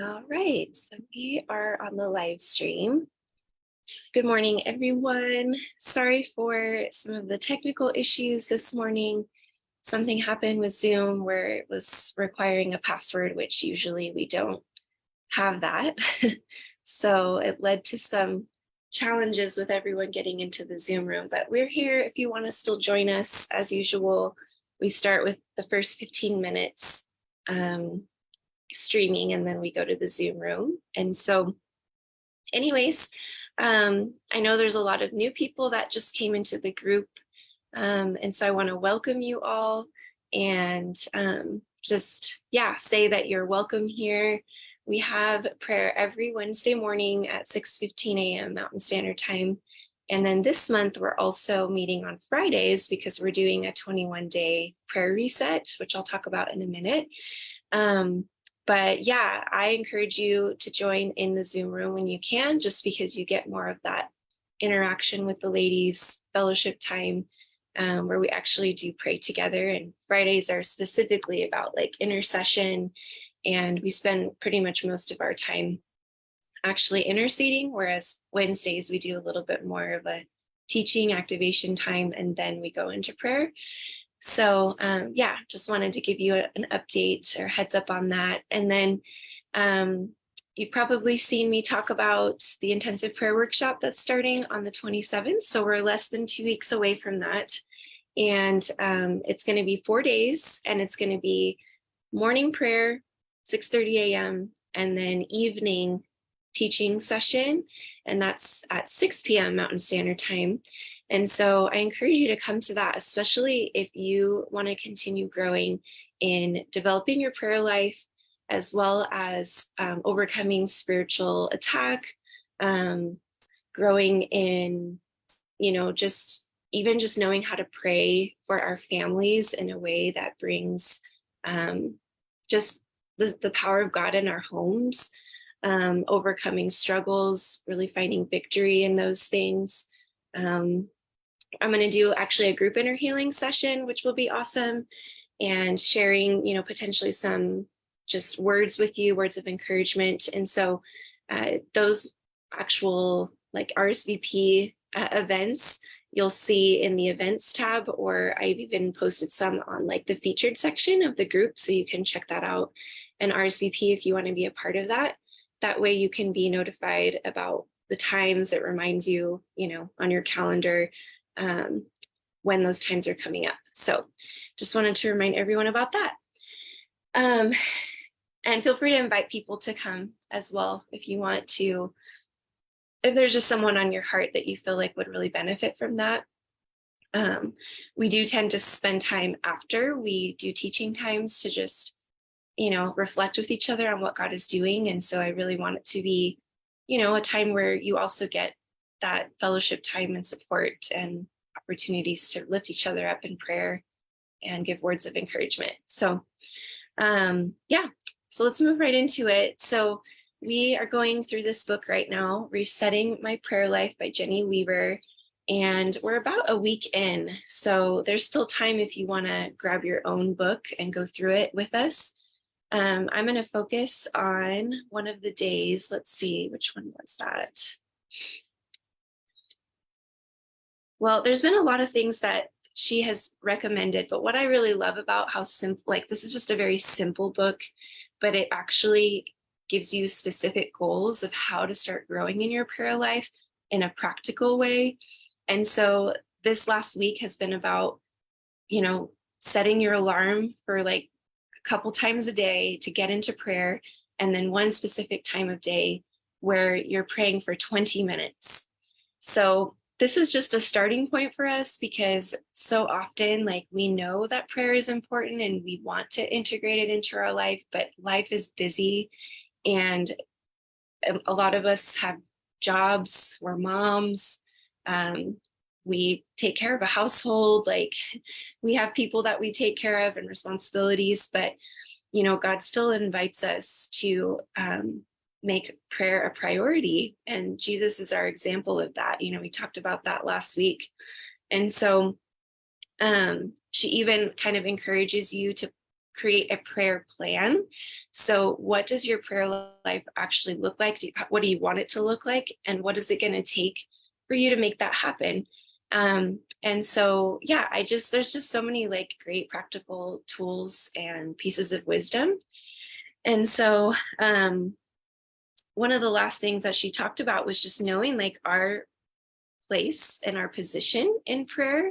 All right, so we are on the live stream. Good morning, everyone. Sorry for some of the technical issues this morning. Something happened with Zoom where it was requiring a password, which usually we don't have that. So it led to some challenges with everyone getting into the Zoom room, but we're here if you want to still join us. As usual, we start with the first 15 minutes. Streaming, and then we go to the Zoom room. And so anyways, I know there's a lot of new people that just came into the group. And so I want to welcome you all and say that you're welcome here. We have prayer every Wednesday morning at 6:15 a.m. Mountain Standard Time. And then this month, we're also meeting on Fridays because we're doing a 21-day prayer reset, which I'll talk about in a minute. But yeah, I encourage you to join in the Zoom room when you can, just because you get more of that interaction with the ladies, fellowship time, where we actually do pray together. And Fridays are specifically about like intercession, and we spend pretty much most of our time actually interceding, whereas Wednesdays we do a little bit more of a teaching activation time, and then we go into prayer. So just wanted to give you an update or heads up on that. And then you've probably seen me talk about the intensive prayer workshop that's starting on the 27th. So we're less than 2 weeks away from that. And it's going to be 4 days, and it's going to be morning prayer, 6:30 a.m., and then evening teaching session. And that's at 6 p.m. Mountain Standard Time. And so I encourage you to come to that, especially if you want to continue growing in developing your prayer life, as well as overcoming spiritual attack, growing in, just knowing how to pray for our families in a way that brings just the power of God in our homes, overcoming struggles, really finding victory in those things. I'm going to do actually a group inner healing session, which will be awesome, and sharing, potentially some just words with you, words of encouragement. And so those actual like RSVP events, you'll see in the events tab, or I've even posted some on like the featured section of the group. So you can check that out and RSVP if you want to be a part of that. That way you can be notified about the times. It reminds you, on your calendar when those times are coming up. So just wanted to remind everyone about that. And feel free to invite people to come as well if you want to, if there's just someone on your heart that you feel like would really benefit from that. We do tend to spend time after we do teaching times to just, reflect with each other on what God is doing. And so I really want it to be, a time where you also get that fellowship time and support and opportunities to lift each other up in prayer and give words of encouragement. So so let's move right into it. So we are going through this book right now, Resetting My Prayer Life by Jenny Weaver, and we're about a week in. So there's still time if you want to grab your own book and go through it with us. I'm going to focus on one of the days. Let's see, which one was that? Well, there's been a lot of things that she has recommended, but what I really love about how simple, like this is just a very simple book, but it actually gives you specific goals of how to start growing in your prayer life in a practical way. And so this last week has been about, setting your alarm for like a couple times a day to get into prayer, and then one specific time of day where you're praying for 20 minutes. So this is just a starting point for us, because so often, like, we know that prayer is important and we want to integrate it into our life, but life is busy, and a lot of us have jobs, we're moms, we take care of a household, like we have people that we take care of and responsibilities, but God still invites us to make prayer a priority. And Jesus is our example of that. We talked about that last week. And so she even kind of encourages you to create a prayer plan. So what does your prayer life actually look like? What do you want it to look like? And what is it going to take for you to make that happen? And so, yeah, there's just so many like great practical tools and pieces of wisdom. And so, one of the last things that she talked about was just knowing like our place and our position in prayer,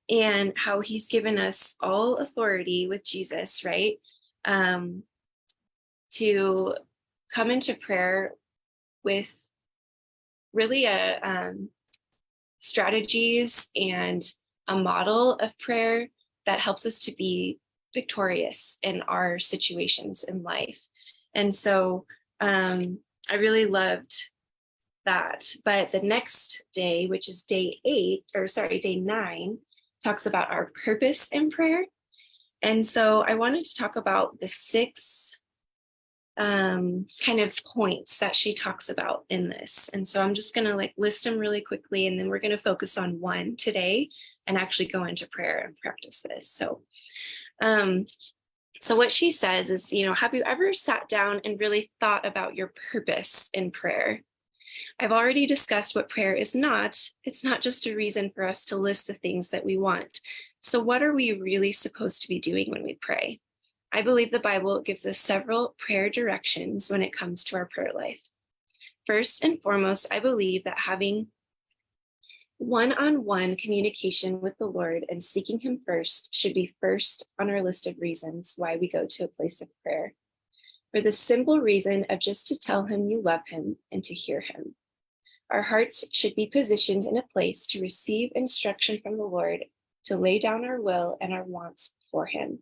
and how he's given us all authority with Jesus, right? To come into prayer with really strategies and a model of prayer that helps us to be victorious in our situations in life. And so I really loved that. But the next day, which is day 9, talks about our purpose in prayer. And so I wanted to talk about the 6 kind of points that she talks about in this. And so I'm just going to like list them really quickly, and then we're going to focus on one today and actually go into prayer and practice this. So what she says is, have you ever sat down and really thought about your purpose in prayer? I've already discussed what prayer is not. It's not just a reason for us to list the things that we want. So what are we really supposed to be doing when we pray? I believe the Bible gives us several prayer directions when it comes to our prayer life. First and foremost, I believe that having one-on-one communication with the Lord and seeking him first should be first on our list of reasons why we go to a place of prayer. For the simple reason of just to tell him you love him and to hear him. Our hearts should be positioned in a place to receive instruction from the Lord, to lay down our will and our wants before him.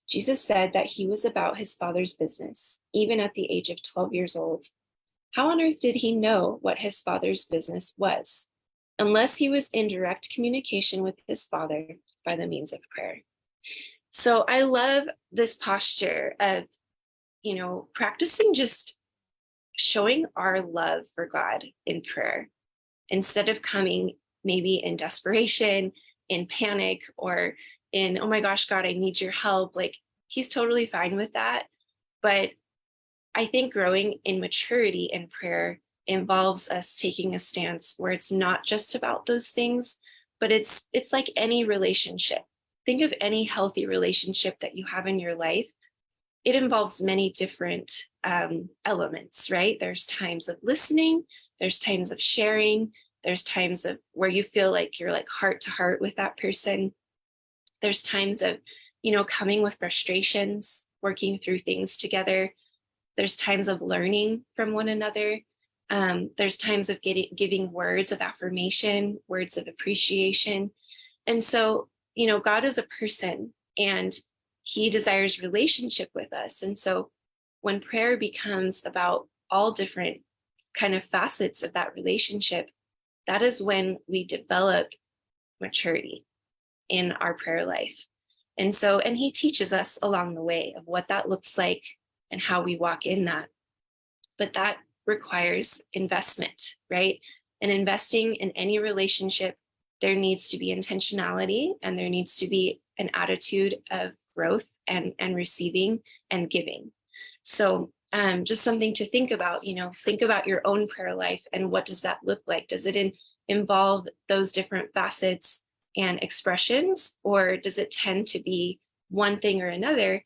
Jesus said that he was about his Father's business, even at the age of 12 years old. How on earth did he know what his Father's business was, unless he was in direct communication with his Father by the means of prayer? So I love this posture of, practicing just showing our love for God in prayer, instead of coming maybe in desperation, in panic, or in, oh my gosh, God, I need your help. Like, he's totally fine with that. But I think growing in maturity in prayer involves us taking a stance where it's not just about those things, but it's like any relationship. Think of any healthy relationship that you have in your life. It involves many different elements, right? There's times of listening, there's times of sharing, there's times of where you feel like you're like heart to heart with that person. There's times of, coming with frustrations, working through things together. There's times of learning from one another. There's times of giving words of affirmation, words of appreciation. And so, God is a person, and he desires relationship with us. And so when prayer becomes about all different kind of facets of that relationship, that is when we develop maturity in our prayer life. And he teaches us along the way of what that looks like and how we walk in that. But that requires investment, right? And investing in any relationship, there needs to be intentionality, and there needs to be an attitude of growth and receiving and giving. So just something to think about, think about your own prayer life and what does that look like? Does it involve those different facets and expressions, or does it tend to be one thing or another?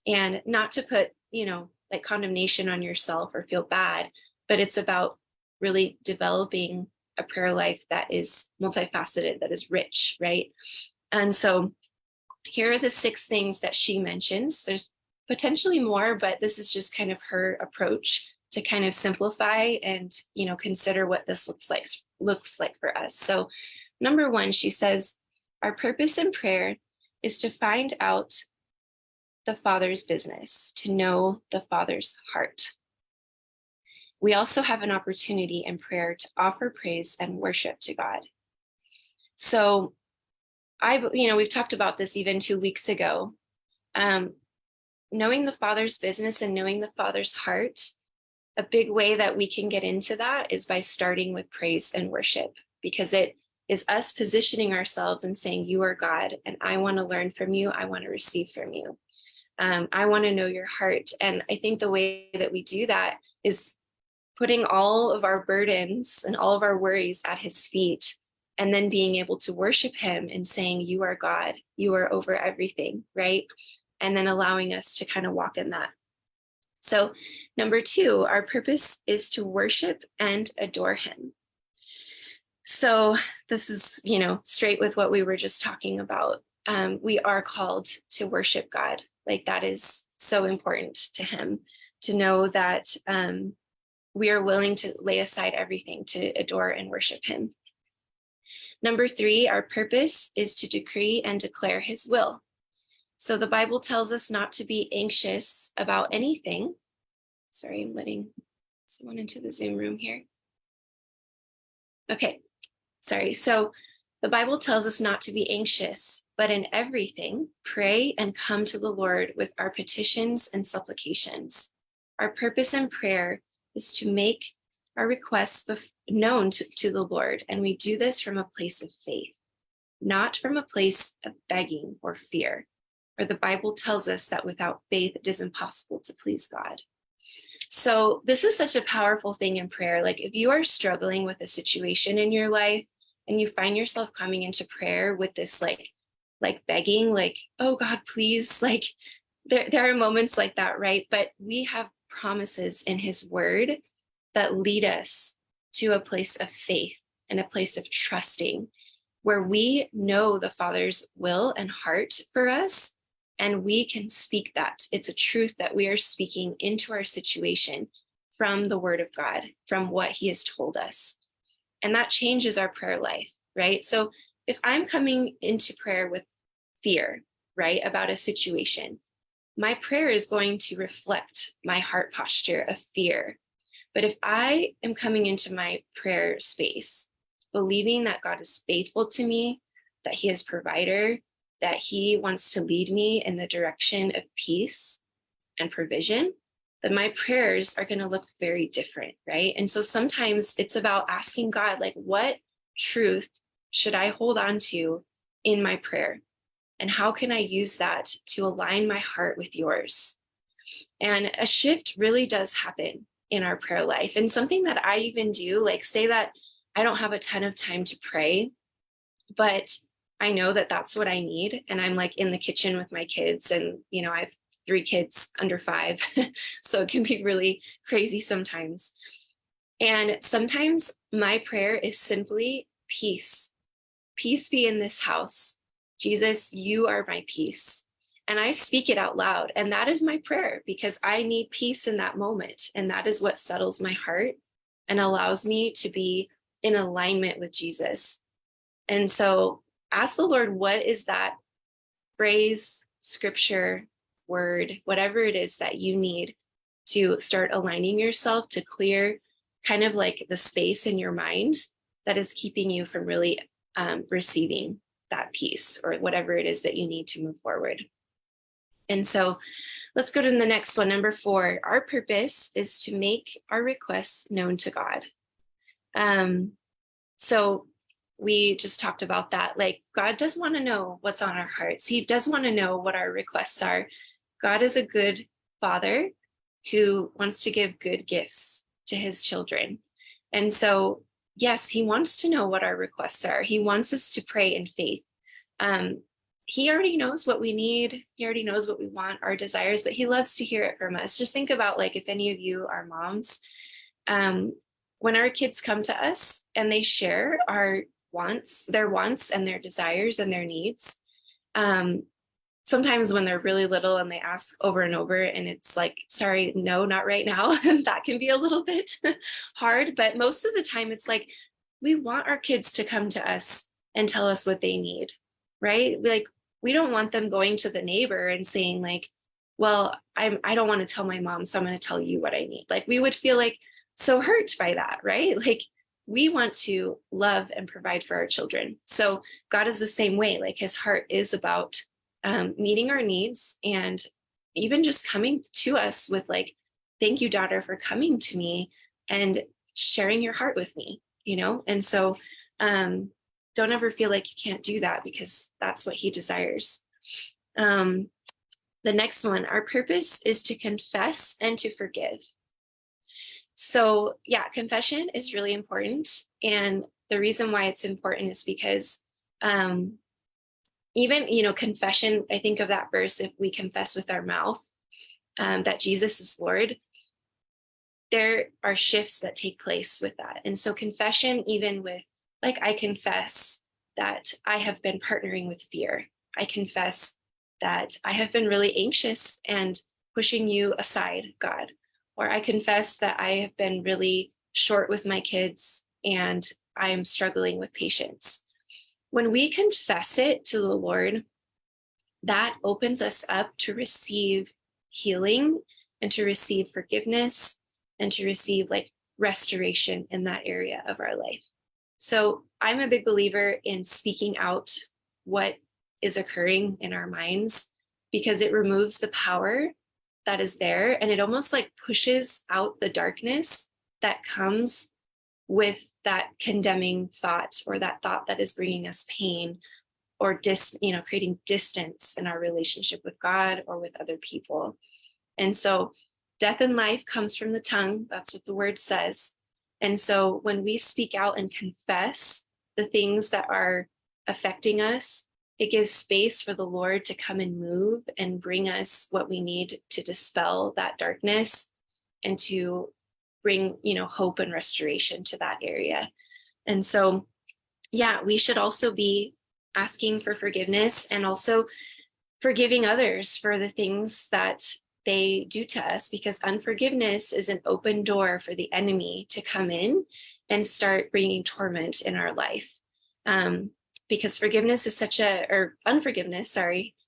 And not to put, like condemnation on yourself or feel bad, but it's about really developing a prayer life that is multifaceted, that is rich, right? And so here are the 6 things that she mentions. There's potentially more, but this is just kind of her approach to kind of simplify and, consider what this looks like for us. So number 1, she says, our purpose in prayer is to find out the Father's business, to know the Father's heart. We also have an opportunity in prayer to offer praise and worship to God. So we've talked about this even 2 weeks ago. Knowing the Father's business and knowing the Father's heart, a big way that we can get into that is by starting with praise and worship, because it is us positioning ourselves and saying, you are God, and I want to learn from you. I want to receive from you. I want to know your heart. And I think the way that we do that is putting all of our burdens and all of our worries at his feet, and then being able to worship him and saying, you are God, you are over everything, right? And then allowing us to kind of walk in that. So number 2, our purpose is to worship and adore him. So this is, straight with what we were just talking about. We are called to worship God. Like, that is so important to him, to know that we are willing to lay aside everything to adore and worship him. Number 3, our purpose is to decree and declare his will. So the Bible tells us not to be anxious about anything. Sorry, I'm letting someone into the Zoom room here. Okay, sorry. So the Bible tells us not to be anxious, but in everything, pray and come to the Lord with our petitions and supplications. Our purpose in prayer is to make our requests known to the Lord, and we do this from a place of faith, not from a place of begging or fear. For the Bible tells us that without faith, it is impossible to please God. So this is such a powerful thing in prayer. Like, if you are struggling with a situation in your life and you find yourself coming into prayer with this like begging, like, oh God, please, like there are moments like that, right? But we have promises in his word that lead us to a place of faith and a place of trusting, where we know the Father's will and heart for us, and we can speak that. It's a truth that we are speaking into our situation from the word of God, from what he has told us. And that changes our prayer life, right? So if I'm coming into prayer with fear, right, about a situation, my prayer is going to reflect my heart posture of fear. But if I am coming into my prayer space, believing that God is faithful to me, that he is provider, that he wants to lead me in the direction of peace and provision, then my prayers are going to look very different, right? And so sometimes it's about asking God, like, what truth should I hold on to in my prayer? And how can I use that to align my heart with yours? And a shift really does happen in our prayer life. And something that I even do, like, say that I don't have a ton of time to pray, but I know that that's what I need. And I'm like in the kitchen with my kids, and, I have 3 kids under 5. So it can be really crazy sometimes. And sometimes my prayer is simply peace. Peace be in this house. Jesus, you are my peace. And I speak it out loud. And that is my prayer, because I need peace in that moment. And that is what settles my heart and allows me to be in alignment with Jesus. And so ask the Lord, what is that phrase, scripture, word, whatever it is that you need to start aligning yourself to clear kind of like the space in your mind that is keeping you from really receiving that peace or whatever it is that you need to move forward. And so let's go to the next one. Number 4, our purpose is to make our requests known to God. So we just talked about that. Like, God does want to know what's on our hearts. He does want to know what our requests are. God is a good father who wants to give good gifts to his children. And so, yes, he wants to know what our requests are. He wants us to pray in faith. He already knows what we need. He already knows what we want, our desires, but he loves to hear it from us. Just think about, like, if any of you are moms, when our kids come to us and they share their wants and their desires and their needs. Sometimes when they're really little and they ask over and over and it's like, sorry, no, not right now. That can be a little bit hard, but most of the time it's like, we want our kids to come to us and tell us what they need, right? Like, we don't want them going to the neighbor and saying like, well, I don't want to tell my mom, so I'm going to tell you what I need. Like, we would feel like so hurt by that, right? Like, we want to love and provide for our children. So God is the same way. Like, his heart is about meeting our needs, and even just coming to us with like, thank you, daughter, for coming to me and sharing your heart with me, And so don't ever feel like you can't do that, because that's what he desires. The next one, our purpose is to confess and to forgive. So yeah, confession is really important. And the reason why it's important is because even, confession, I think of that verse, if we confess with our mouth that Jesus is Lord, there are shifts that take place with that. And so confession, even with, like, I confess that I have been partnering with fear. I confess that I have been really anxious and pushing you aside, God. Or I confess that I have been really short with my kids and I'm struggling with patience. When we confess it to the Lord, that opens us up to receive healing and to receive forgiveness and to receive like restoration in that area of our life. So I'm a big believer in speaking out what is occurring in our minds, because it removes the power that is there, and it almost like pushes out the darkness that comes with that condemning thought, or that thought that is bringing us pain, or creating distance in our relationship with God or with other people. And so death and life comes from the tongue. That's what the word says. And so when we speak out and confess the things that are affecting us, it gives space for the Lord to come and move and bring us what we need to dispel that darkness and to bring, hope and restoration to that area. And so, yeah, we should also be asking for forgiveness and also forgiving others for the things that they do to us, because unforgiveness is an open door for the enemy to come in and start bringing torment in our life. Because forgiveness is unforgiveness,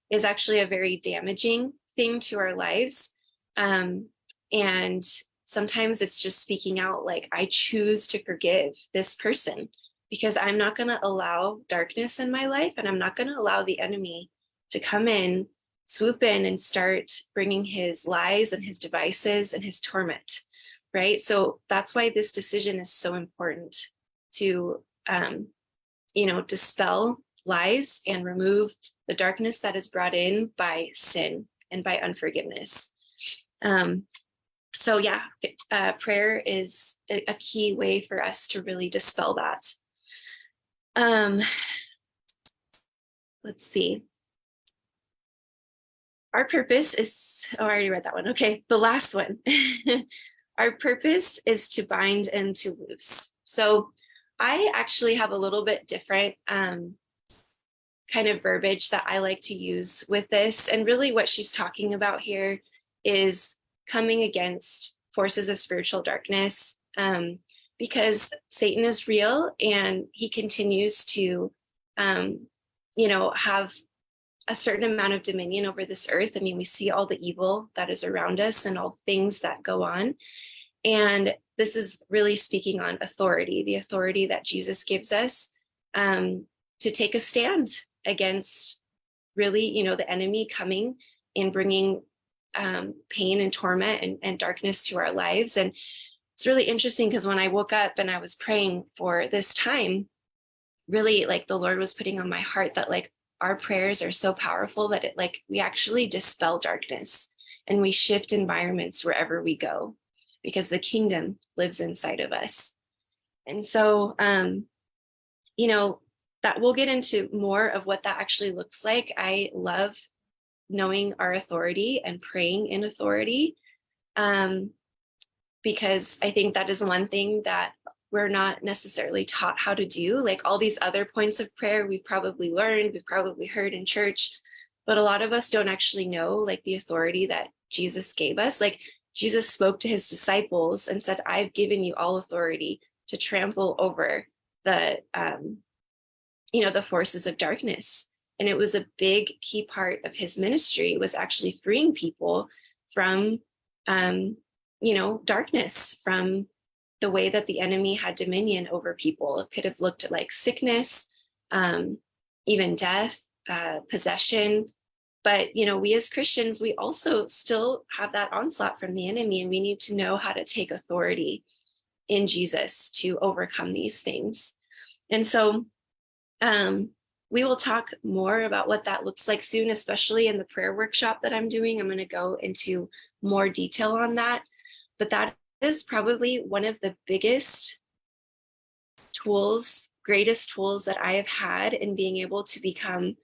is actually a very damaging thing to our lives. And sometimes it's just speaking out like, I choose to forgive this person because I'm not going to allow darkness in my life, and I'm not going to allow the enemy to come in, swoop in, and start bringing his lies and his devices and his torment, right? So that's why this decision is so important to, dispel lies and remove the darkness that is brought in by sin and by unforgiveness. So yeah, prayer is a key way for us to really dispel that. Let's see. Our purpose is, I already read that one. Okay, the last one. Our purpose is to bind and to loose. So I actually have a little bit different kind of verbiage that I like to use with this. And really what she's talking about here is coming against forces of spiritual darkness, because Satan is real and he continues to, have a certain amount of dominion over this earth. I mean, we see all the evil that is around us and all things that go on. And this is really speaking on authority, the authority that Jesus gives us to take a stand against really, the enemy coming and bringing pain and torment and darkness to our lives. And it's really interesting because when I woke up and I was praying for this time, really like the Lord was putting on my heart that like our prayers are so powerful that we actually dispel darkness and we shift environments wherever we go, because the kingdom lives inside of us. And so, that we'll get into more of what that actually looks like. I love knowing our authority and praying in authority, because I think that is one thing that we're not necessarily taught how to do. Like all these other points of prayer we've probably learned, we've probably heard in church, but a lot of us don't actually know like the authority that Jesus gave us. Like Jesus spoke to his disciples and said, I've given you all authority to trample over the forces of darkness. And it was a big key part of his ministry, was actually freeing people from, darkness, from the way that the enemy had dominion over people. It could have looked like sickness, even death, possession. But, we as Christians, we also still have that onslaught from the enemy, and we need to know how to take authority in Jesus to overcome these things. And so we will talk more about what that looks like soon, especially in the prayer workshop that I'm doing. I'm going to go into more detail on that. But that is probably one of the biggest tools, greatest tools that I have had in being able to become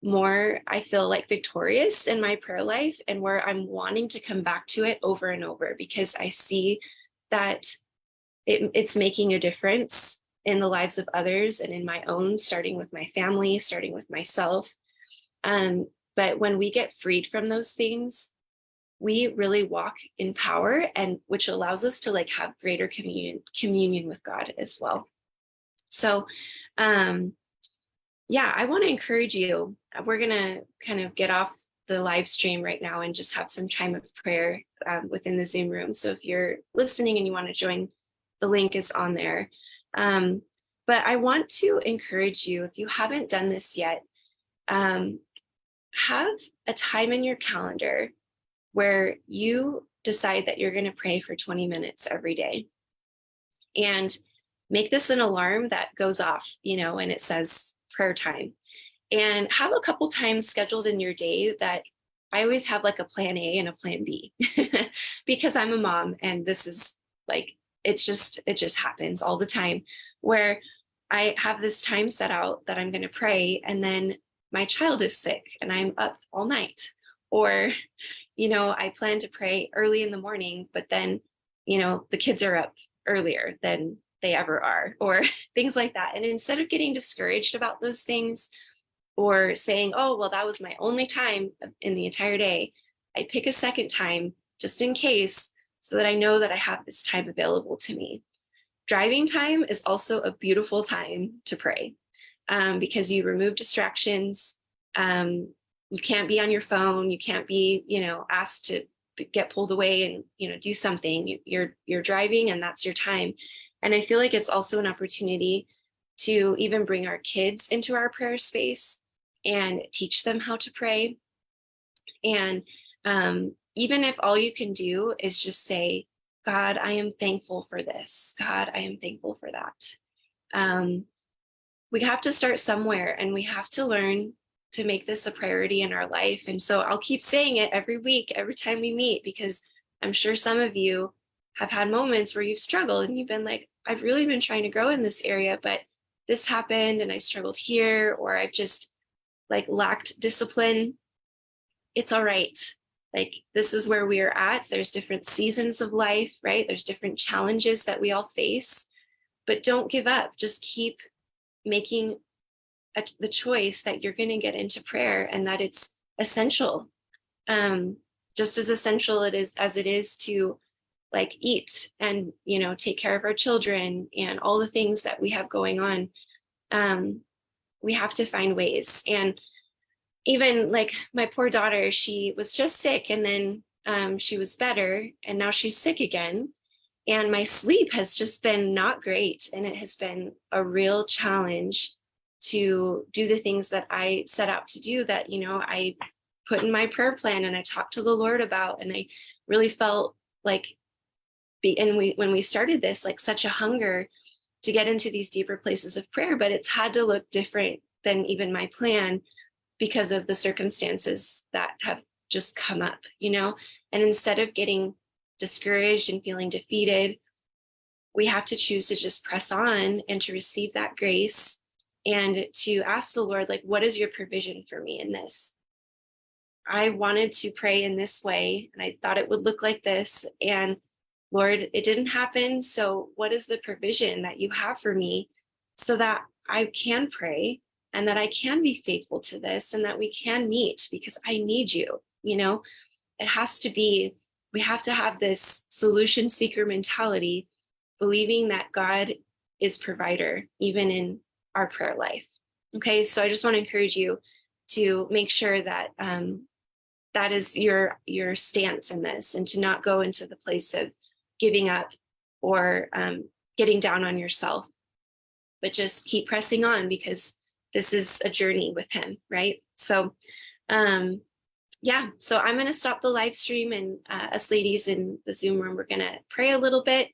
more, I feel like, victorious in my prayer life, and where I'm wanting to come back to it over and over, because I see that it's making a difference in the lives of others and in my own, starting with my family, starting with myself. But when we get freed from those things, we really walk in power, and which allows us to like have greater communion with God as well. So yeah, I want to encourage you. We're going to kind of get off the live stream right now and just have some time of prayer within the Zoom room. So if you're listening and you want to join, the link is on there. But I want to encourage you, if you haven't done this yet, have a time in your calendar where you decide that you're going to pray for 20 minutes every day, and make this an alarm that goes off, and it says prayer time, and have a couple times scheduled in your day that I always have like a plan A and a plan B because I'm a mom, and this is like, it just happens all the time where I have this time set out that I'm going to pray, and then my child is sick and I'm up all night, or I plan to pray early in the morning, but then the kids are up earlier than they ever are, or things like that. And instead of getting discouraged about those things, or saying, oh, well, that was my only time in the entire day, I pick a second time just in case, so that I know that I have this time available to me. Driving time is also a beautiful time to pray, because you remove distractions. You can't be on your phone. You can't be, asked to get pulled away and, do something. You're driving, and that's your time. And I feel like it's also an opportunity to even bring our kids into our prayer space and teach them how to pray. And even if all you can do is just say, God, I am thankful for this. God, I am thankful for that. We have to start somewhere, and we have to learn to make this a priority in our life. And so I'll keep saying it every week, every time we meet, because I'm sure some of you have had moments where you've struggled and you've been like, I've really been trying to grow in this area, but this happened and I struggled here, or I've just like lacked discipline. It's all right. Like, this is where we are at. There's different seasons of life, right? There's different challenges that we all face, but don't give up. Just keep making the choice that you're going to get into prayer, and that it's essential, just as essential as it is to like eat and take care of our children and all the things that we have going on. We have to find ways. And even like my poor daughter, she was just sick, and then she was better, and now she's sick again, and my sleep has just been not great, and it has been a real challenge to do the things that I set out to do, that I put in my prayer plan and I talked to the Lord about. And I really felt like when we started this, like such a hunger to get into these deeper places of prayer, but it's had to look different than even my plan because of the circumstances that have just come up, and instead of getting discouraged and feeling defeated, we have to choose to just press on and to receive that grace, and to ask the Lord, like, what is your provision for me in this? I wanted to pray in this way, and I thought it would look like this, and Lord, it didn't happen. So what is the provision that you have for me, so that I can pray and that I can be faithful to this, and that we can meet, because I need you. It has to be, we have to have this solution seeker mentality, believing that God is provider, even in our prayer life. Okay, so I just want to encourage you to make sure that that is your stance in this, and to not go into the place of giving up or getting down on yourself, but just keep pressing on, because this is a journey with him, right? So yeah, so I'm going to stop the live stream, and us ladies in the Zoom room, we're going to pray a little bit.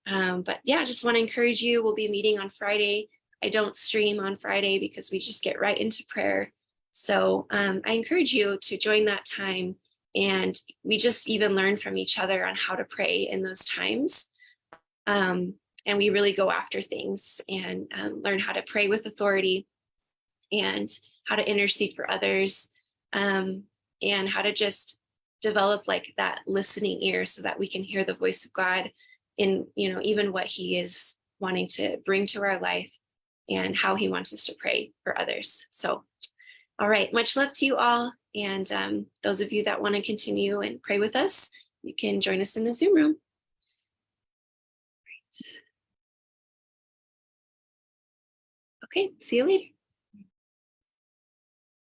But yeah, just want to encourage you. We'll be meeting on Friday I don't stream on Friday because we just get right into prayer. So I encourage you to join that time. And we just even learn from each other on how to pray in those times. And we really go after things and learn how to pray with authority and how to intercede for others, and how to just develop like that listening ear so that we can hear the voice of God in, even what he is wanting to bring to our life and how he wants us to pray for others. So, all right, much love to you all. And those of you that want to continue and pray with us, you can join us in the Zoom room. Okay, see you later.